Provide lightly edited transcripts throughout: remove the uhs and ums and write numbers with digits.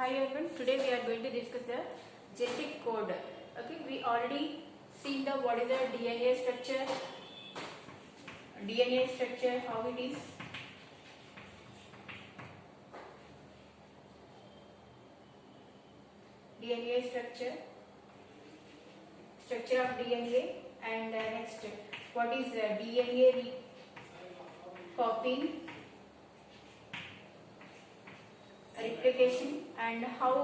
Hi everyone, today we are going to discuss the genetic code. Okay, we already seen the what is the DNA structure, how it is. DNA structure of DNA, and next what is DNA copying, replication, and how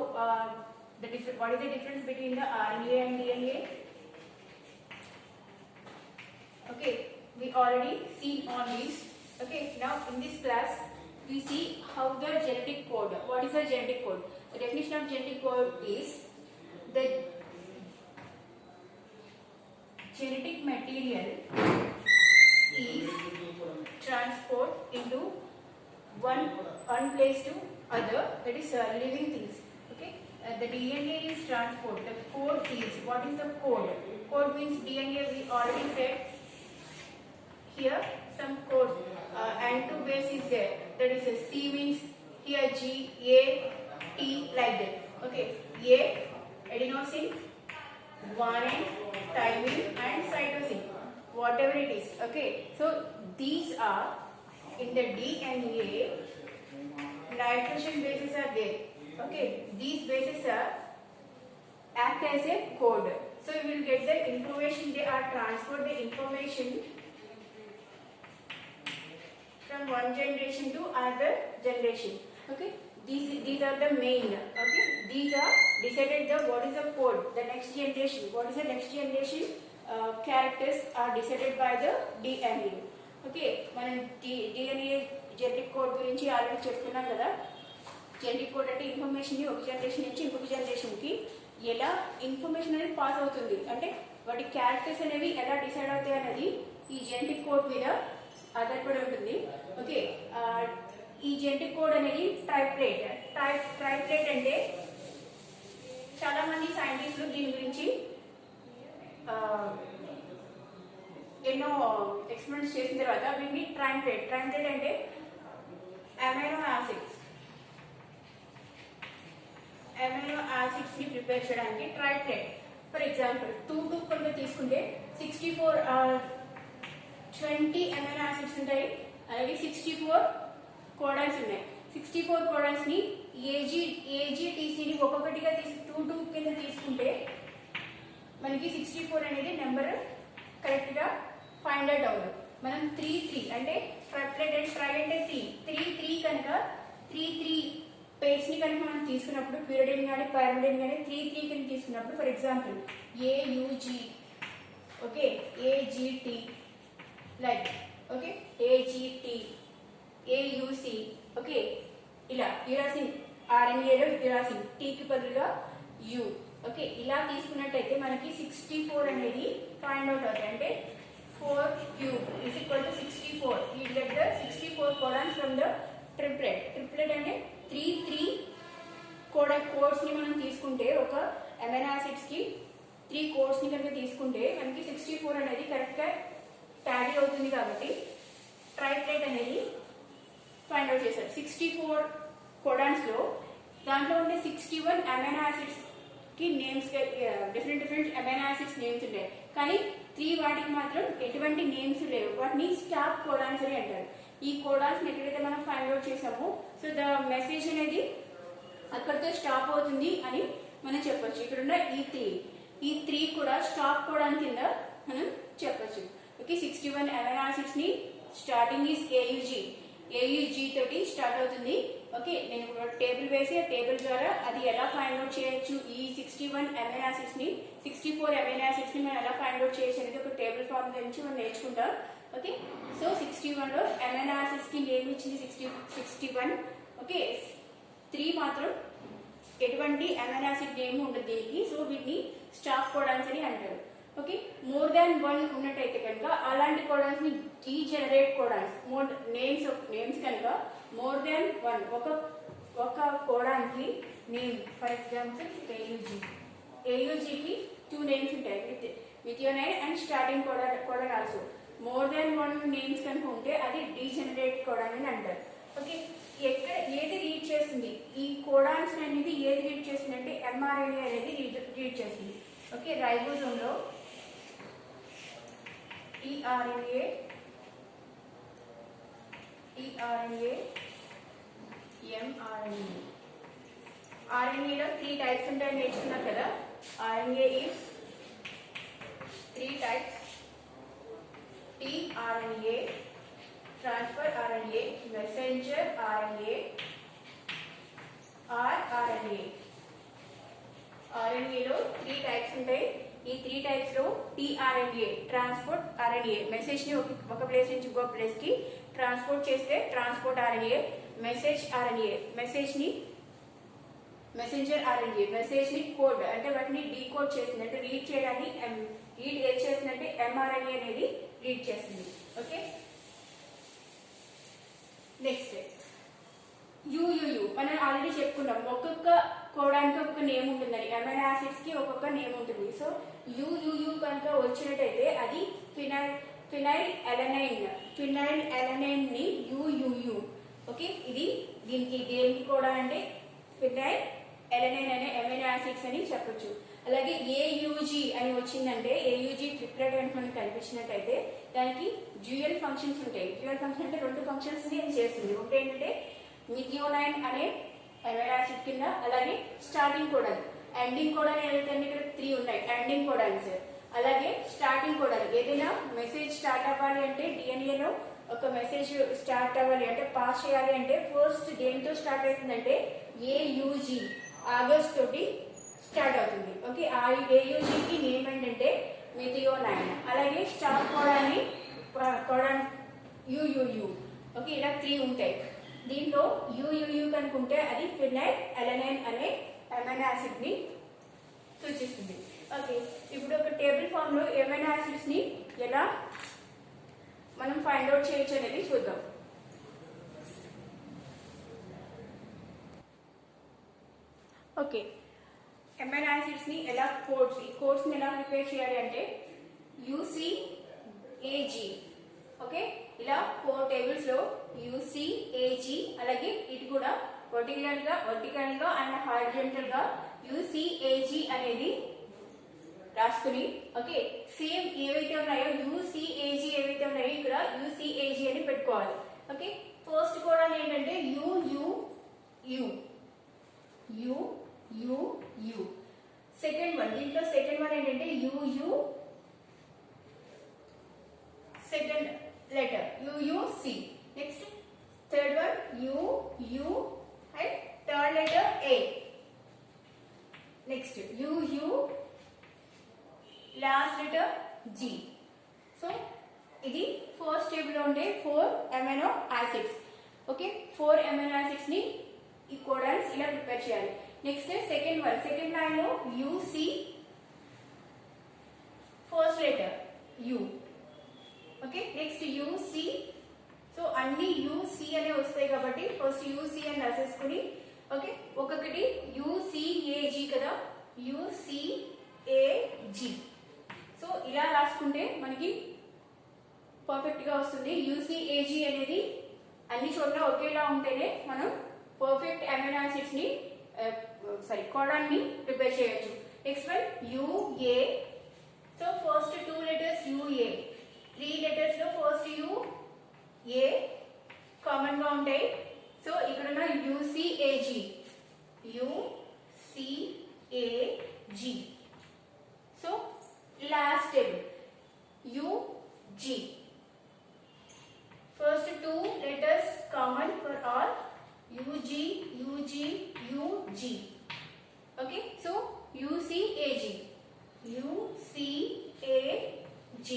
what is the difference between the RNA and DNA. Okay, we already seen on this. Okay, now in this class we see how the genetic code. What is the genetic code? The definition of genetic code is the genetic material is transport into one place to other, that is living things. Okay, the DNA is transport. The code is, what is the code? Code means DNA, we already said here some code, and two base is there, that is a C means here G, A, T, like that. Okay, A adenosine, guanine, thymine, and cytosine, whatever it is. Okay, so these are in the DNA. Nitrogen bases are there. Okay, these bases are act as a code. So you will get the information. They are transferred the information from one generation to another generation. Okay, these are the main. Okay, these are decided the what is the code. The next generation. What is the next generation? Characters are decided by the DNA. Okay, మనం DNA genetic code గురించి already చెప్పుకున్నాం కదా. Genetic code అంటే information ని ఒక generation నుంచి ఇంకొక generation కి ఎలా ఇన్ఫర్మేషన్ అనేది పాస్ అవుతుంది, అంటే వాటి క్యారెక్టర్స్ అనేవి ఎలా డిసైడ్ అవుతాయి అనేది ఈ జెనెటిక్ కోడ్ మీద ఆధారపడి ఉంటుంది. ఓకే, ఈ జెనెటిక్ కోడ్ అనేది ట్రైప్లేట్ అంటే చాలా మంది సైంటిస్టులు దీని గురించి ఎన్నో ఎక్స్పెరిమెంట్స్ చేసిన తర్వాత వీటిని ట్రైప్లేట్ అంటే అమైనో యాసిడ్స్ ని ప్రిపేర్ చేయడానికి ట్రైప్లేట్. ఫర్ ఎగ్జాంపుల్ 2 కనుక తీసుకుంటే 20 అమైనో యాసిడ్స్ ఉంటాయి, అలాగే 64 కోడాన్స్ ఉన్నాయి. 64 కోడాన్స్ ని ఏజీటీసీని ఒక్కొక్కటిగా 2 కింద తీసుకుంటే మనకి 64 అనేది నెంబర్ కరెక్ట్ గా ఫైండ్ అవుట్ అవ్వదు. మనం 3 అంటే ట్రైప్లేట్ అండ్ ట్రై అంటే 3 కనుక 3 పేర్స్ ని కనుక మనం తీసుకున్నప్పుడు ప్యూరిడిన్ కానీ పైరిడిన్ కానీ 3 కింద తీసుకున్నప్పుడు, for example ఏయుజీ, okay, ఏజీటీ, like okay, ఏజీటీ, AUC, okay, ఇలా యురాసిన్, ఆర్ఎన్ఏలో యురాసిన్, టీకి బదులుగా యు. ఓకే, ఇలా తీసుకున్నట్టయితే మనకి 64 అనేది ఫైండ్ అవుట్ అవుతాయి. అంటే 4 cube is equal to 64. You get the 64 codons from the triplet. Triplet అంటే 3 కోడ్స్ ని మనం తీసుకుంటే, ఒక అమైనో యాసిడ్స్ కి 3 కోడ్స్ ని కనుక తీసుకుంటే మనకి 64 అనేది కరెక్ట్ గా టాలీ అవుతుంది. కాబట్టి ట్రైప్లేట్ అనేది ఫైండ్ అవుట్ చేశారు. 64 కోడాన్స్ లో దాంట్లో ఉండే 61 అమైనో యాసిడ్స్ కి names, different amino acids names ఉంటాయి, కానీ 3 వాటికి మాత్రం ఎటువంటి నేమ్స్ లేవు. వాటిని స్టాప్ కోడాన్స్ అని అంటారు. ఈ కోడాన్స్ ఎక్కడైతే మనం ఫైండ్ అవుట్ చేసామో, సో ద మెసేజ్ అనేది అక్కడితో స్టాప్ అవుతుంది అని మనం చెప్పొచ్చు. ఇక్కడ ఉన్న ఈ త్రీ కూడా స్టాప్ కోడాన్ కింద మనం చెప్పొచ్చు. ఓకే, 61 అమైనో యాసిడ్స్ ని స్టార్టింగ్ ఈస్ ఏయుజీ తోటి స్టార్ట్ అవుతుంది. ఓకే, నేను టేబుల్ వేసి ఆ టేబుల్ ద్వారా అది ఎలా ఫైండ్ అవుట్ చేయొచ్చు, ఈ 61 అమైనో యాసిడ్స్ ని 64 అమైనో యాసిడ్స్ ని మనం ఎలా ఫైండ్ అవుట్ చేయొచ్చు అనేది ఒక టేబుల్ ఫామ్ నుంచి మనం నేర్చుకుంటాం. ఓకే, సో 61 లో అమైనో యాసిడ్స్ కి నేమ్ ఇచ్చింది 61. ఓకే, 3 మాత్రం ఎటువంటి అమైనో యాసిడ్ నేమ్ ఉండదు దీనికి, సో వీటిని స్టాప్ కోడాన్స్ అని అంటారు. ఓకే, మోర్ దాన్ 1 ఉన్నట్టయితే కనుక అలాంటి కోడాన్స్ ని డీజనరేట్ కోడాన్స్. నేమ్స్ కనుక మోర్ దాన్ 1, ఒక కోడానికి నేమ్, ఫర్ ఎగ్జాంపుల్ ఏయుజీకి 2 నేమ్స్ ఉంటాయి, methionine and starting codon also. More than 1 names కనుక ఉంటే అది డీజనరేట్ కోడాన్ అని అంటారు. ఓకే, ఎక్కడ ఏది రీడ్ చేస్తుంది, ఈ కోడాన్స్ అనేది ఏది రీడ్ చేస్తుంది అంటే ఎంఆర్ఎన్ఏ అనేది రీడ్ చేస్తుంది. ఓకే, రైబోజోమ్ లో టీఆర్ఎన్ఏ ఎంఆర్ఎన్ఏ. ఆర్ఎన్ఏలో 3 టైప్స్ ఉంటాయని నేర్చుకున్నారు కదా. RNA is 3 types: tRNA, transfer RNA, messenger RNA, rRNA. ఆర్ఎన్ఏలో 3 టైప్స్ ఉంటాయి. ఈ 3 టైప్స్ లో టీఆర్ఎన్ఏ ట్రాన్స్పోర్ట్ ఆర్ఎన్ఏ, మెసేజ్ ని ఒక ప్లేస్ నుంచి ఇంకో ప్లేస్ కి ట్రాన్స్పోర్ట్ చేస్తే transport RNA. Message RNA, messenger RNA, message ని కోడ్ అంటే వాటిని డీకోడ్ చేస్తుంది, అంటే రీడ్ చేయడాన్ని రీడ్ ఏం చేస్తుందంటే ఎంఆర్ఎన్ఏ అనేది రీడ్ చేస్తుంది. Okay, next UUU. మనం ఆల్రెడీ చెప్పుకున్నాం, ఒక్కొక్క కోడానికి ఒక్కొక్క నేమ్ ఉంటుందని. అమైనో యాసిడ్స్ కి ఒక్కొక్క నేమ్ ఉంటుంది. సో యూయూయు కనుక వచ్చినట్టయితే అది ఫినైల్ అలనైన్ ని యూయూయు. ఓకే, ఇది దేనికి కూడా అంటే ఫినైల్ అలనైన్ అనే అమైనో యాసిడ్స్ అని చెప్పొచ్చు. అలాగే ఏయుజీ అని వచ్చిందంటే ఏయుజీ ట్రిప్లెట్ అని మనకు కనిపించినట్టయితే దానికి డ్యూయల్ ఫంక్షన్స్ ఉంటాయి. డ్యూయల్ ఫంక్షన్ అంటే 2 ఫంక్షన్స్ ని చేస్తుంది. ఒకటి ఏంటంటే మిథియోనైన్ అనే అమైనో యాసిడ్ కింద, అలాగే స్టార్టింగ్ కోడాన్, ఎండింగ్ కోడాన్ ఏదైతే ఇక్కడ 3 ఉన్నాయి ఎండింగ్ కోడాన్స్. అలాగే స్టార్టింగ్ కోడాన్, ఏదైనా మెసేజ్ స్టార్ట్ అవ్వాలి అంటే డిఎన్ఏలో ఒక మెసేజ్ స్టార్ట్ అవ్వాలి అంటే పాస్ చేయాలి అంటే ఫస్ట్ దేనితో స్టార్ట్ అవుతుందంటే ఏయుజీ, ఆగస్ట్ తోటి స్టార్ట్ అవుతుంది. ఓకే, ఆ ఏయుజీకి నేమ్ ఏంటంటే మిథియోనైన్. అలాగే స్టార్ట్ కోడాన్ యూయూయు. ఓకే, ఇలా 3 ఉంటాయి. దీంట్లో యూయూయు కనుకుంటే అది ఫినైల్ అలనైన్ అనే అమైనో యాసిడ్ ని సూచిస్తుంది. ఓకే, ఇప్పుడు ఒక టేబుల్ ఫామ్ లో అమైనో యాసిడ్స్ ని ఎలా మనం ఫైండ్ అవుట్ చేయొచ్చు అనేది చూద్దాం. ఓకే, అమైనో యాసిడ్స్ ని ఎలా కోడ్స్ ని ఎలా ప్రిపేర్ చేయాలి అంటే యూసీఏజీ. ఓకే, ఇలా 4 టేబుల్స్ లో యూసీఏజీ, అలాగే ఇది కూడా వర్టికల్ గా అండ్ హారిజాంటల్ గా యూసీఏజీ అనేది రాసుకుని, ఓకే, సేమ్ ఏవైతే ఉన్నాయో యూసీఏజీ ఏవైతే ఉన్నాయో ఇక్కడ యూసీఏజీ అని పెట్టుకోవాలి. ఓకే, ఫస్ట్ కూడా ఏంటంటే యూయూయు. సెకండ్ వన్, దీంట్లో సెకండ్ వన్ ఏంటంటే UU, second letter UUC. Next third one UU and third letter A. Next UU, last letter G. So ఇది ఫస్ట్ టేబుల్ లో ఉండే 4 amino acids. Okay, 4 amino acids ని ఈ codons ఇలా prepare చేయాలి. Next second one, second line లో UC, first letter U. Okay, next UC. So అన్ని UC అనే వస్తాయి కాబట్టి ఫస్ట్ యూసి అని రాసేసుకుని, ఓకే, ఒక్కొక్కటి యూసిఏజీ కదా, యూసిఏజీ. సో ఇలా రాసుకుంటే మనకి పర్ఫెక్ట్ గా వస్తుంది. యూసీఏజీ అనేది అన్ని చోట్ల ఒకేలా ఉంటేనే మనం పర్ఫెక్ట్ అమైనో యాసిడ్స్ ని కోడాన్ ని ప్రిపేర్ చేయొచ్చు. Next one UA. So first 2 letters UA, 3 letters లో ఫస్ట్ యూఏ కామన్ గా ఉంటాయి. సో ఇక్కడ ఉన్న UCAG, UCAG. So last table UG. First 2 letters common for all, UG, UG, UG. Okay, so UCAG, UCAG.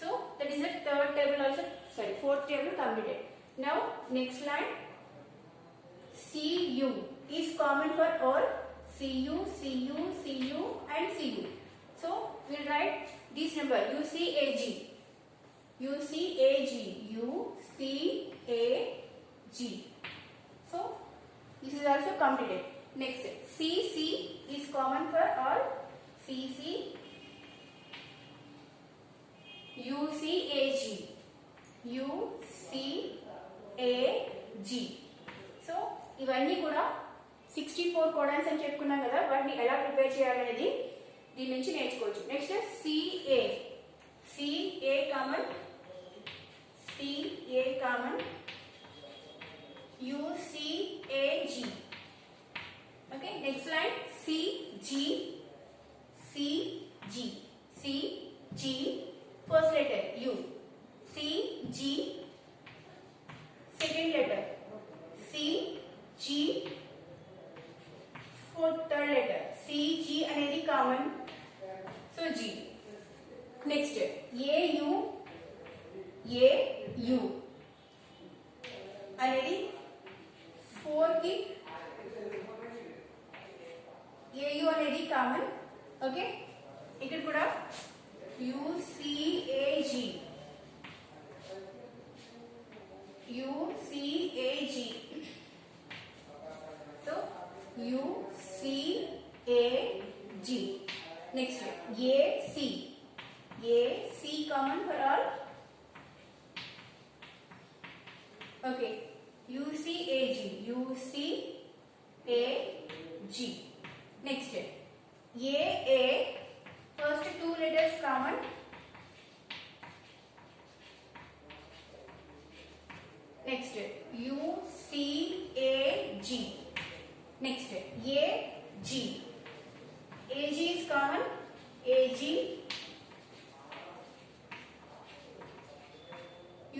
So that is the third table also, sorry, fourth table completed. Now next line, CU is common for all, CU, CU, CU and CU. So we'll write this number UCAG, UCAG, UCAG. So this is also completed. Next, CC is common for all, CC, UCAG, UCAG. G. So ఇవన్నీ కూడా 64 codons అని చెప్పుకున్నాం కదా, వాటిని ఎలా prepare చేయాలనేది దీని నుంచి నేర్చుకోవచ్చు. Next CA. CA common, CA common, UCAG. Okay, next line CG. CG. CG first letter U. CG second letter. CG fourth third letter. CG అనేది common, so G. Next AU. AU అనేది 4 కి AU అనేది common. Okay, ఇక్కడ కూడా UCAG. UCAG. So UCAG. Next AC. AC common for all. Okay, UCAG. UCAG. Next AA. First two letters common. Next UCAG. Next AG. AG is common. AG.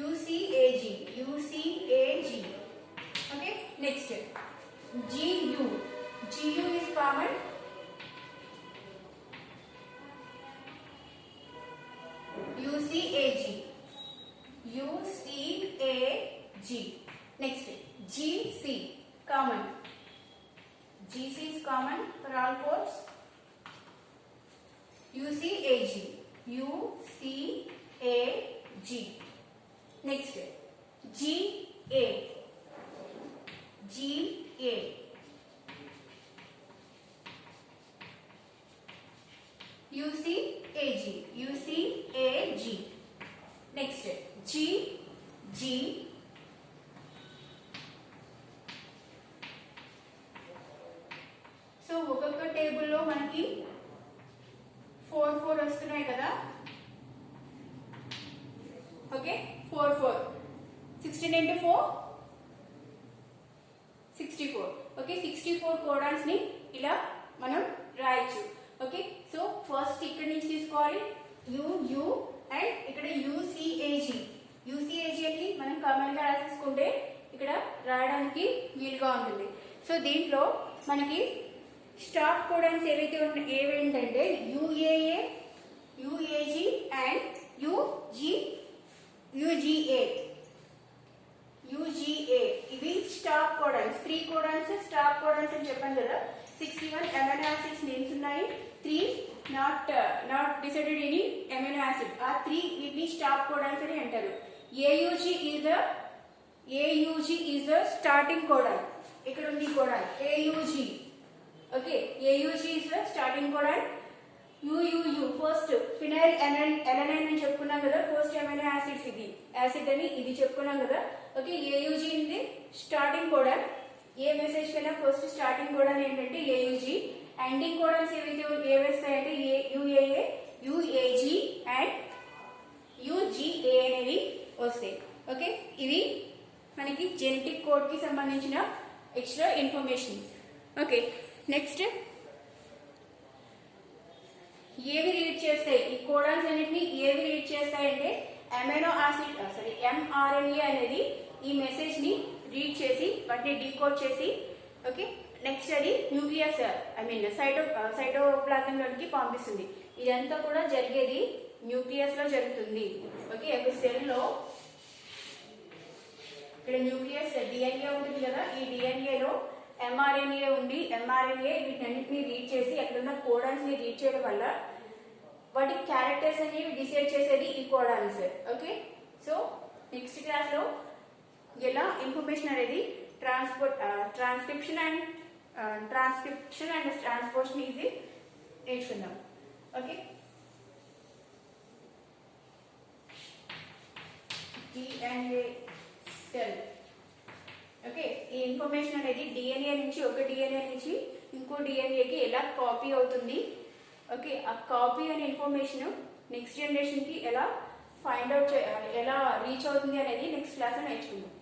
UCAG. UCAG. Okay. Next GU. GU is common. UCAG. UCAG. Next GC common. GC is common for all codes. UCAG. UCAG. Next GA. GA. UCAG. UCAG. Next GG. So ఒక్కొక్క టేబుల్లో మనకి 4 4 వస్తున్నాయి కదా. Okay, 4 4 16 into 4 64. Okay, 64 codons ని ఇలా మనం రాయొచ్చు. Okay, so first ఇక్కడ నుంచి తీసుకోవాలి UU అండ్ ఇక్కడ UCAG. UCAG అని మనం కామన్ గా రాసేసుకుంటే ఇక్కడ రాయడానికి వీలుగా ఉంటుంది. సో దీంట్లో మనకి స్టాప్ కోడాన్స్ ఏవేంటంటే UAA, UAG అండ్ UGA. ఇవి stop codons. 3 codons stop codons అని చెప్పాను కదా. 61 అమైనో యాసిడ్స్ నేమ్స్ ఉన్నాయి. 3 not decided any amino acid. ఆ 3 వీటిని స్టాప్ కోడాన్స్ అని అంటారు. AUG is the starting codon. ఇక్కడ ఉంది codon AUG. Okay, AUG is the starting codon. UUU first phenylalanine అని చెప్పుకున్నాం కదా. ఫస్ట్ అమైనో యాసిడ్స్ ఇది యాసిడ్ అని ఇది చెప్పుకున్నాం కదా. ఓకే, AUG ఇది స్టార్టింగ్ కోడాన్. ఏ మెసేజ్ కైనా ఫస్ట్ స్టార్టింగ్ కోడాన్ ఏంటంటే AUG. ఎండింగ్ కోడాన్స్ ఏవేస్తాయంటే UAA, UAG అండ్ UGA అనేవి వస్తాయి. ఓకే, ఇవి మనకి జెనెటిక్ కోడ్ కి సంబంధించిన ఎక్స్ట్రా ఇన్ఫర్మేషన్. ఓకే, నెక్స్ట్ ఏవి రీడ్ చేస్తాయి ఈ కోడాన్స్ అన్నిటిని? ఏవి రీడ్ చేస్తాయంటే అమైనో యాసిడ్ mRNA అనేది ఈ మెసేజ్ ని రీడ్ చేసి వాటిని డీకోడ్ చేసి, ఓకే, నెక్స్ట్ అది న్యూక్లియస్ సైటోప్లాజం లోకి పంపిస్తుంది. ఇదంతా కూడా జరిగేది న్యూక్లియస్ లో జరుగుతుంది. ఓకే, ఒక సెల్ లో ఇక్కడ న్యూక్లియస్ DNA ఉంటుంది కదా. ఈ DNA లో mRNA ఉండి mRNA వీటన్నిటిని రీడ్ చేసి అక్కడున్న కోడాన్స్ ని రీడ్ చేయడం వల్ల వాటి క్యారెక్టర్స్ అనేవి డిసైడ్ చేసేది ఈ codons. Okay, so next class లో ఎలా ఇన్ఫర్మేషన్ అనేది ట్రాన్స్క్రిప్షన్ అండ్ ట్రాన్స్పోర్షన్ ఇది నేర్చుకుందాం. Okay, DNA cell. ఓకే, ఈ ఇన్ఫర్మేషన్ అనేది డిఎన్ఏ నుంచి ఒక డిఎన్ఏ నుంచి ఇంకో డిఎన్ఏకి ఎలా కాపీ అవుతుంది. ఓకే, ఆ కాపీ అనే ఇన్ఫర్మేషన్ నెక్స్ట్ జనరేషన్కి ఎలా ఫైండ్ అవుట్ చేయాలి, ఎలా రీచ్ అవుతుంది అనేది నెక్స్ట్ క్లాస్లో నేర్చుకుందాం.